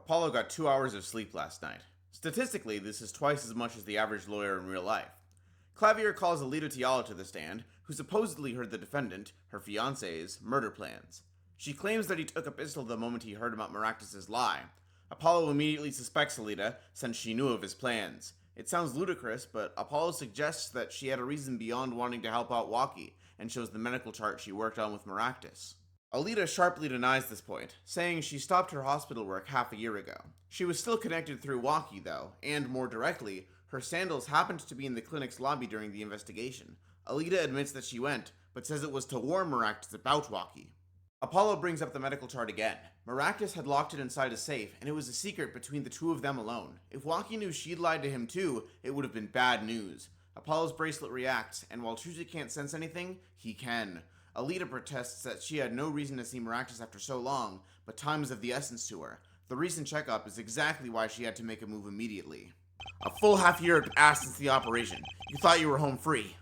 Apollo got 2 hours of sleep last night. Statistically, this is twice as much as the average lawyer in real life. Clavier calls Alita Tiala to the stand, who supposedly heard the defendant, her fiancé's, murder plans. She claims that he took a pistol the moment he heard about Maractus's lie. Apollo immediately suspects Alita, since she knew of his plans. It sounds ludicrous, but Apollo suggests that she had a reason beyond wanting to help out Waki, and shows the medical chart she worked on with Maractus. Alita sharply denies this point, saying she stopped her hospital work half a year ago. She was still connected through Waki, though, and more directly, her sandals happened to be in the clinic's lobby during the investigation. Alita admits that she went, but says it was to warn Maractus about Waki. Apollo brings up the medical chart again. Maractus had locked it inside a safe, and it was a secret between the two of them alone. If Waki knew she'd lied to him too, it would have been bad news. Apollo's bracelet reacts, and while Trucy can't sense anything, he can. Alita protests that she had no reason to see Maractus after so long, but time is of the essence to her. The recent checkup is exactly why she had to make a move immediately. A full half year had passed since the operation. You thought you were home free.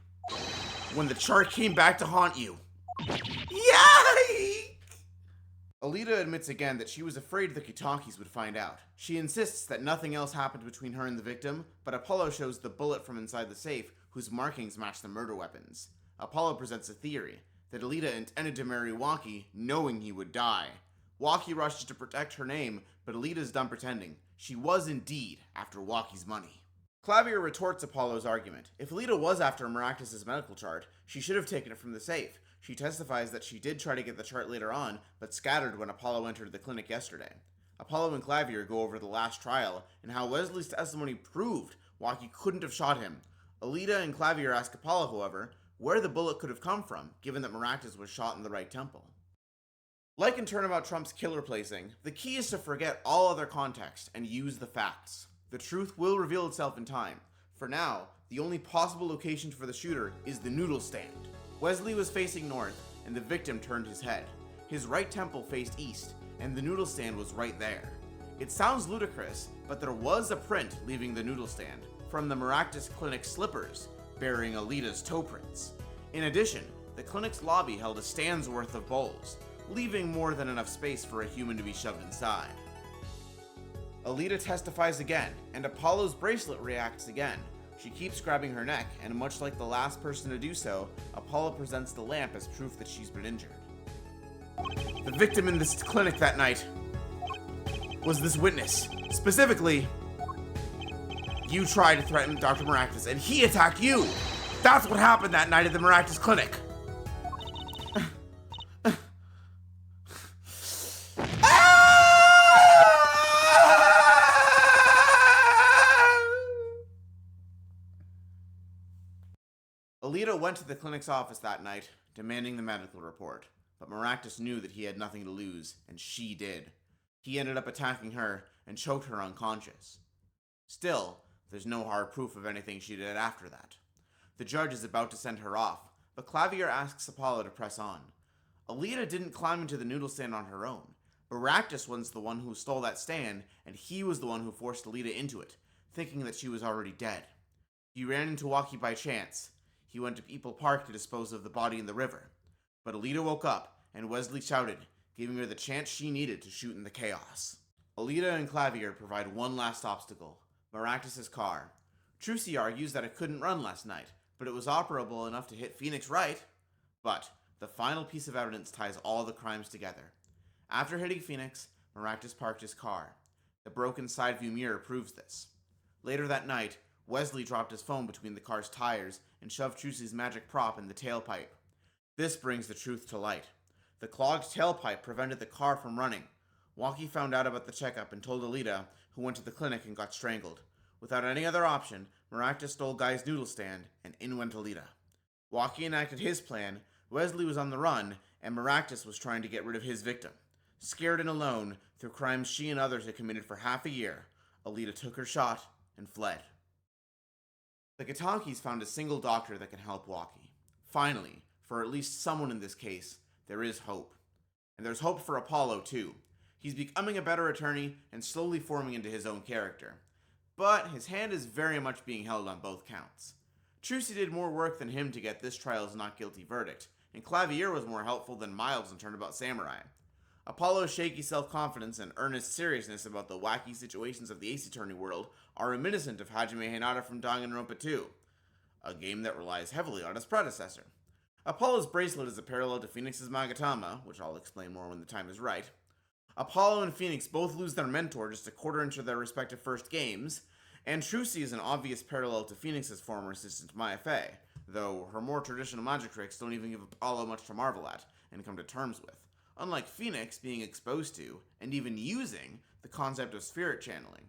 When the chart came back to haunt you. Yikes! Alita admits again that she was afraid the Kitakis would find out. She insists that nothing else happened between her and the victim, but Apollo shows the bullet from inside the safe, whose markings match the murder weapons. Apollo presents a theory that Alita intended to marry Waki, knowing he would die. Waki rushes to protect her name, but Alita's done pretending. She was indeed after Waki's money. Clavier retorts Apollo's argument. If Alita was after Maractus's medical chart, she should have taken it from the safe. She testifies that she did try to get the chart later on, but scattered when Apollo entered the clinic yesterday. Apollo and Clavier go over the last trial, and how Wesley's testimony proved Waki couldn't have shot him. Alita and Clavier ask Apollo, however, where the bullet could have come from, given that Maractus was shot in the right temple. Like in Turnabout Trump's killer placing, the key is to forget all other context and use the facts. The truth will reveal itself in time. For now, the only possible location for the shooter is the noodle stand. Wesley was facing north, and the victim turned his head. His right temple faced east, and the noodle stand was right there. It sounds ludicrous, but there was a print leaving the noodle stand from the Maractus Clinic slippers, bearing Alita's toe prints. In addition, the clinic's lobby held a stand's worth of bowls, leaving more than enough space for a human to be shoved inside. Alita testifies again, and Apollo's bracelet reacts again. She keeps grabbing her neck, and much like the last person to do so, Apollo presents the lamp as proof that she's been injured. The victim in this clinic that night was this witness. Specifically, you tried to threaten Dr. Maractus, and he attacked you! That's what happened that night at the Maractus clinic! Alita went to the clinic's office that night, demanding the medical report, but Maractus knew that he had nothing to lose, and she did. He ended up attacking her and choked her unconscious. Still, there's no hard proof of anything she did after that. The judge is about to send her off, but Clavier asks Apollo to press on. Alita didn't climb into the noodle stand on her own. Maractus was the one who stole that stand, and he was the one who forced Alita into it, thinking that she was already dead. He ran into Waki by chance. He went to People Park to dispose of the body in the river. But Alita woke up, and Wesley shouted, giving her the chance she needed to shoot in the chaos. Alita and Clavier provide one last obstacle, Maractus's car. Trucy argues that it couldn't run last night, but it was operable enough to hit Phoenix right. But the final piece of evidence ties all the crimes together. After hitting Phoenix, Maractus parked his car. The broken side view mirror proves this. Later that night, Wesley dropped his phone between the car's tires and shoved Trucy's magic prop in the tailpipe. This brings the truth to light. The clogged tailpipe prevented the car from running. Waki found out about the checkup and told Alita, who went to the clinic and got strangled. Without any other option, Maractus stole Guy's noodle stand, and in went Alita. Waki enacted his plan, Wesley was on the run, and Maractus was trying to get rid of his victim. Scared and alone, through crimes she and others had committed for half a year, Alita took her shot and fled. The Kitakis found a single doctor that can help Waki. Finally, for at least someone in this case, there is hope. And there's hope for Apollo, too. He's becoming a better attorney and slowly forming into his own character. But his hand is very much being held on both counts. Trucy did more work than him to get this trial's not guilty verdict, and Clavier was more helpful than Miles in Turnabout Samurai. Apollo's shaky self-confidence and earnest seriousness about the wacky situations of the Ace Attorney world are reminiscent of Hajime Hinata from Danganronpa 2, a game that relies heavily on its predecessor. Apollo's bracelet is a parallel to Phoenix's Magatama, which I'll explain more when the time is right. Apollo and Phoenix both lose their mentor just a quarter into their respective first games, and Trucy is an obvious parallel to Phoenix's former assistant Maya Fey, though her more traditional magic tricks don't even give Apollo much to marvel at and come to terms with, unlike Phoenix being exposed to, and even using, the concept of spirit channeling.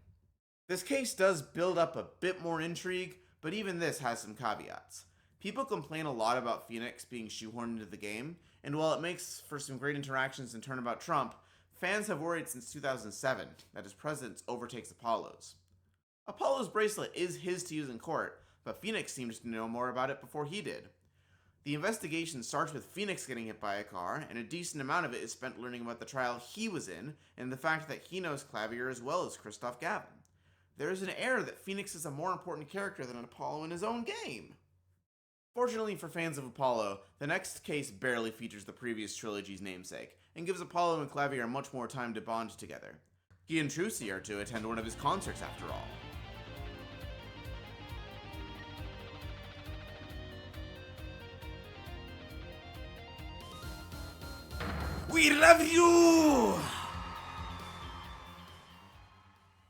This case does build up a bit more intrigue, but even this has some caveats. People complain a lot about Phoenix being shoehorned into the game, and while it makes for some great interactions in Turnabout Trump, fans have worried since 2007 that his presence overtakes Apollo's. Apollo's bracelet is his to use in court, but Phoenix seems to know more about it before he did. The investigation starts with Phoenix getting hit by a car, and a decent amount of it is spent learning about the trial he was in, and the fact that he knows Clavier as well as Christoph Gavin. There is an air that Phoenix is a more important character than Apollo in his own game. Fortunately for fans of Apollo, the next case barely features the previous trilogy's namesake, and gives Apollo and Clavier much more time to bond together. He and Trucy are to attend one of his concerts after all. We love you!